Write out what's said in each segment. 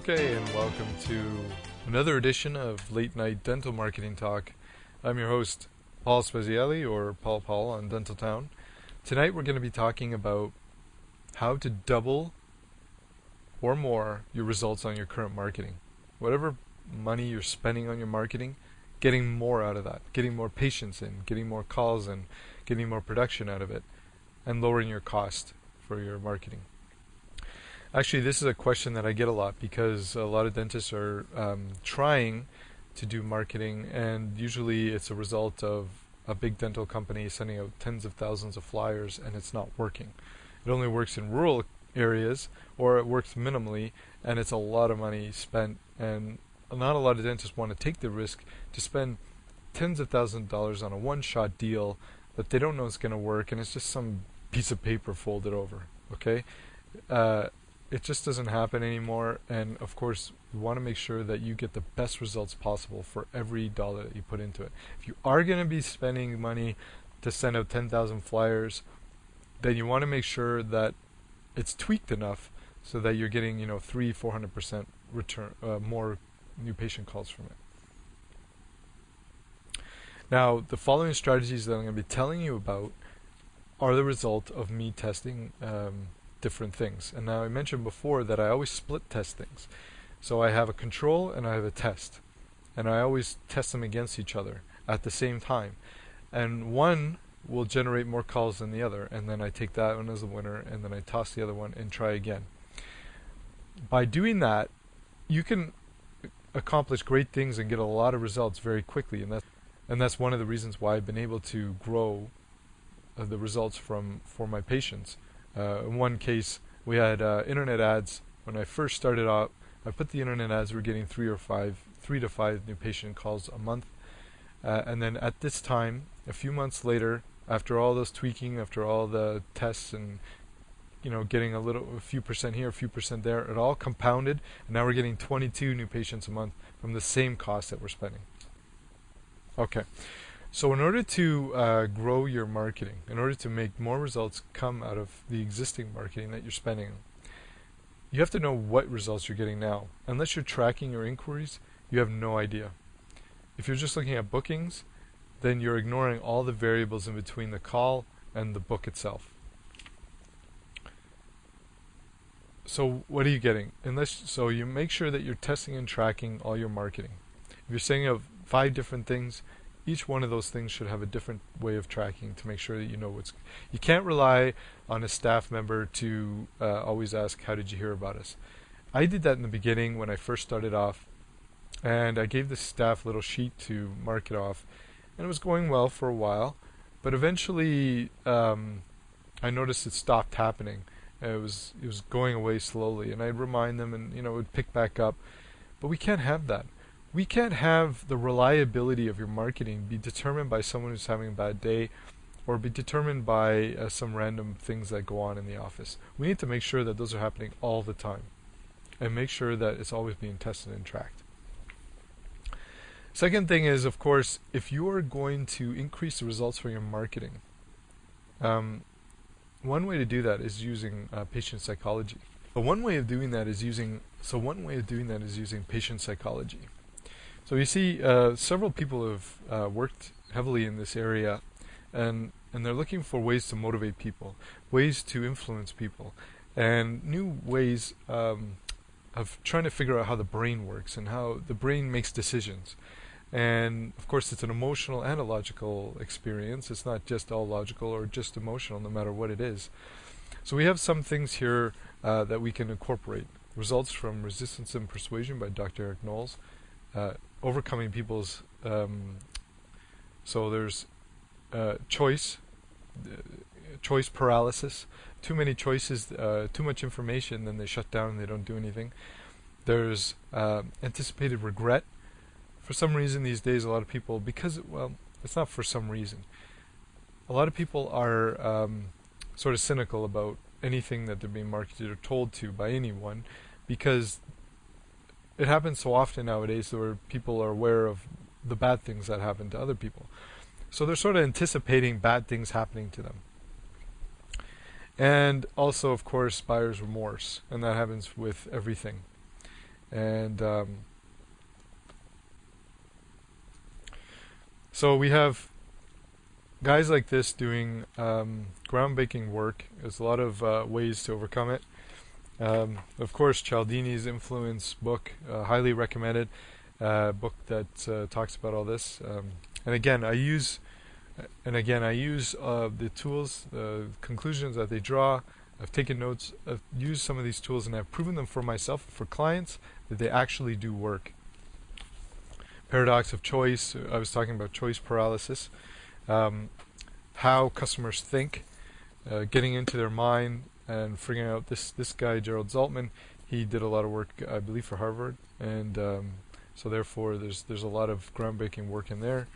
Okay, and welcome to another edition of Late Night Dental Marketing Talk. I'm your host, Paul Spezielli, or Paul on Dental Town. Tonight we're going to be talking about how to double or more your results on your current marketing. Whatever money you're spending on your marketing, getting more out of that, getting more patients in, getting more calls in, getting more production out of it, and lowering your cost for your marketing. Actually, this is a question that I get a lot because a lot of dentists are trying to do marketing, and usually it's a result of a big dental company sending out tens of thousands of flyers and it's not working. It only works in rural areas, or it works minimally, and it's a lot of money spent, and not a lot of dentists want to take the risk to spend tens of thousands of dollars on a one-shot deal that they don't know is going to work, and it's just some piece of paper folded over. Okay? It just doesn't happen anymore, and of course you want to make sure that you get the best results possible for every dollar that you put into it. If you are going to be spending money to send out 10,000 flyers, then you want to make sure that it's tweaked enough so that you're getting 300-400% return, more new patient calls from it. Now, the following strategies that I'm going to be telling you about are the result of me testing different things. And now I mentioned before that I always split test things. So I have a control and I have a test. And I always test them against each other at the same time. And one will generate more calls than the other. And then I take that one as the winner, and then I toss the other one and try again. By doing that, you can accomplish great things and get a lot of results very quickly. And that's one of the reasons why I've been able to grow the results for my patients. In one case, we had internet ads. When I first started out, I put the internet ads, we're getting 3 to 5 new patient calls a month. And then at this time, a few months later, after all those tweaking, after all the tests and getting a few percent here, a few percent there, it all compounded, and now we're getting 22 new patients a month from the same cost that we're spending. Okay. So in order to grow your marketing, in order to make more results come out of the existing marketing that you're spending, you have to know what results you're getting now. Unless you're tracking your inquiries, you have no idea. If you're just looking at bookings, then you're ignoring all the variables in between the call and the book itself. So what are you getting? So you make sure that you're testing and tracking all your marketing. If you're saying of 5 different things, each one of those things should have a different way of tracking to make sure that you know what's. You can't rely on a staff member to always ask, how did you hear about us? I did that in the beginning when I first started off, and I gave the staff a little sheet to mark it off, and it was going well for a while, but eventually I noticed it stopped happening. It was going away slowly, and I'd remind them, and it would pick back up. But we can't have that. We can't have the reliability of your marketing be determined by someone who's having a bad day, or be determined by some random things that go on in the office. We need to make sure that those are happening all the time, and make sure that it's always being tested and tracked. Second thing is, of course, if you are going to increase the results for your marketing, one way to do that is using patient psychology. But one way of doing that is using patient psychology. So you see, several people have worked heavily in this area, and they're looking for ways to motivate people, ways to influence people, and new ways of trying to figure out how the brain works and how the brain makes decisions. And of course, it's an emotional and a logical experience. It's not just all logical or just emotional, no matter what it is. So we have some things here that we can incorporate. Results from Resistance and Persuasion by Dr. Eric Knowles. Overcoming people's so there's choice paralysis. Too many choices, too much information, then they shut down and they don't do anything. There's anticipated regret. For some reason these days, a lot of people, it's not for some reason. A lot of people are sort of cynical about anything that they're being marketed or told to by anyone, because it happens so often nowadays where people are aware of the bad things that happen to other people. So they're sort of anticipating bad things happening to them. And also, of course, buyer's remorse, and that happens with everything. And so we have guys like this doing groundbreaking work. There's a lot of ways to overcome it. Of course, Cialdini's Influence book, highly recommended, book that talks about all this. And again, I use the tools, the conclusions that they draw. I've taken notes. I've used some of these tools, and I've proven them for myself, for clients, that they actually do work. Paradox of choice. I was talking about choice paralysis. How customers think, getting into their mind and figuring out this guy, Gerald Zaltman, he did a lot of work, I believe, for Harvard, and so therefore there's a lot of groundbreaking work in there.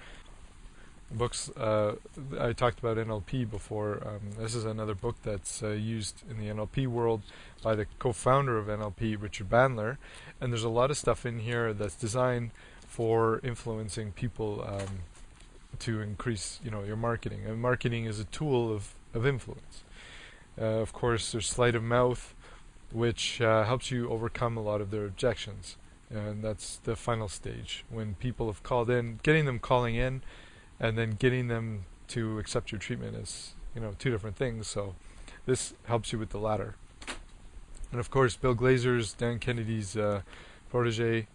Books, I talked about NLP before. This is another book that's used in the NLP world by the co-founder of NLP, Richard Bandler, and there's a lot of stuff in here that's designed for influencing people to increase, your marketing. And marketing is a tool of influence. Of course, there's sleight of mouth, which helps you overcome a lot of their objections, and that's the final stage when people have called in. Getting them calling in, and then getting them to accept your treatment is, two different things. So this helps you with the latter. And of course, Bill Glazer's, Dan Kennedy's protege,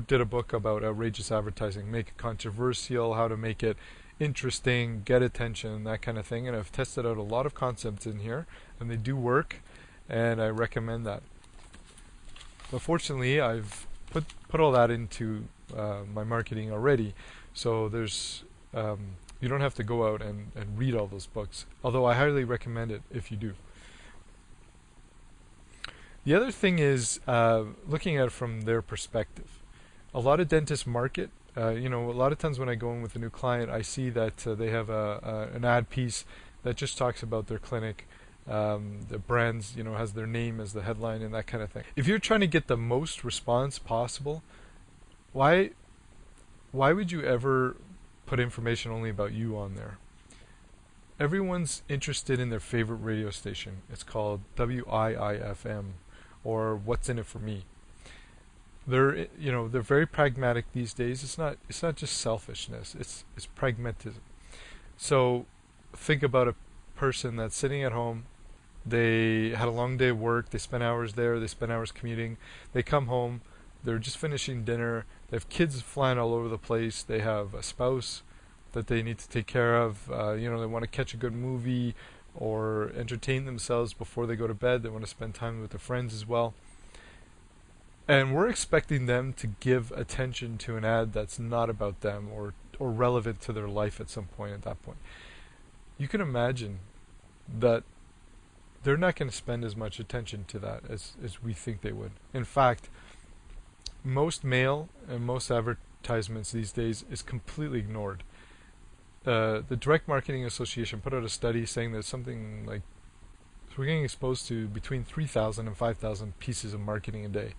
did a book about outrageous advertising, make it controversial, how to make it interesting, get attention, that kind of thing. And I've tested out a lot of concepts in here, and they do work, and I recommend that. But fortunately, I've put all that into my marketing already, so there's you don't have to go out and read all those books, although I highly recommend it if you do. The other thing is looking at it from their perspective. A lot of dentists market. A lot of times when I go in with a new client, I see that they have an ad piece that just talks about their clinic. The brands, has their name as the headline and that kind of thing. If you're trying to get the most response possible, why would you ever put information only about you on there? Everyone's interested in their favorite radio station. It's called WIIFM, or What's in it for me. They're very pragmatic these days. It's not just selfishness. It's pragmatism. So think about a person that's sitting at home. They had a long day of work. They spent hours there. They spent hours commuting. They come home. They're just finishing dinner. They have kids flying all over the place. They have a spouse that they need to take care of. They want to catch a good movie or entertain themselves before they go to bed. They want to spend time with their friends as well. And we're expecting them to give attention to an ad that's not about them or relevant to their life at some point at that point. You can imagine that they're not going to spend as much attention to that as we think they would. In fact, most mail and most advertisements these days is completely ignored. The Direct Marketing Association put out a study saying that something like we're getting exposed to between 3,000 and 5,000 pieces of marketing a day.